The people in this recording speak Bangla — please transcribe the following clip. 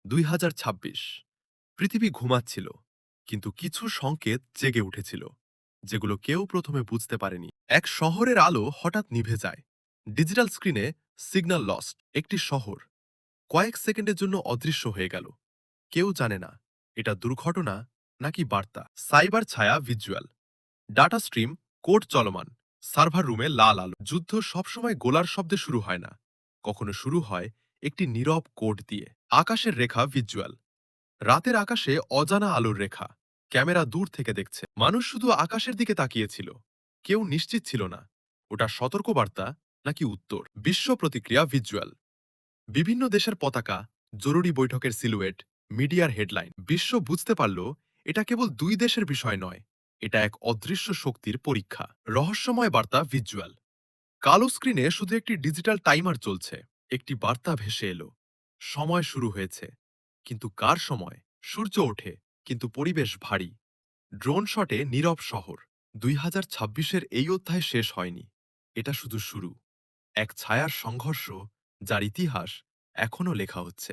2026 পৃথিবী ঘুমাচ্ছিল, কিন্তু কিছু সংকেত জেগে উঠেছিল, যেগুলো কেউ প্রথমে বুঝতে পারেনি। এক শহরের আলো হঠাৎ নিভে যায়। ডিজিটাল স্ক্রিনে সিগন্যাল লস্ট। একটি শহর কয়েক সেকেন্ডের জন্য অদৃশ্য হয়ে গেল। কেউ জানে না এটা দুর্ঘটনা নাকি বার্তা। সাইবার ছায়া ভিজুয়াল, ডাটা স্ট্রিম, কোড চলমান, সার্ভার রুমে লাল আলো। যুদ্ধ সবসময় গোলার শব্দে শুরু হয় না, কখনো শুরু হয় একটি নীরব কোড দিয়ে। আকাশের রেখা ভিজুয়াল, রাতের আকাশে অজানা আলোর রেখা। ক্যামেরা দূর থেকে দেখছে, মানুষ শুধু আকাশের দিকে তাকিয়েছিল। কেউ নিশ্চিত ছিল না ওটা সতর্কবার্তা নাকি উত্তর। বিশ্ব প্রতিক্রিয়া ভিজুয়াল, বিভিন্ন দেশের পতাকা, জরুরি বৈঠকের সিলুয়েট, মিডিয়ার হেডলাইন। বিশ্ব বুঝতে পারল এটা কেবল দুই দেশের বিষয় নয়, এটা এক অদৃশ্য শক্তির পরীক্ষা। রহস্যময় বার্তা ভিজুয়াল, কালো স্ক্রিনে শুধু একটি ডিজিটাল টাইমার চলছে। একটি বার্তা ভেসে এলো, সময় শুরু হয়েছে। কিন্তু কার সময়? সূর্য ওঠে, কিন্তু পরিবেশ ভারী। ড্রোন শটে নীরব শহর। 2026-এর এই অধ্যায় শেষ হয়নি, এটা শুধু শুরু। এক ছায়ার সংঘর্ষ যার ইতিহাস এখনও লেখা হচ্ছে।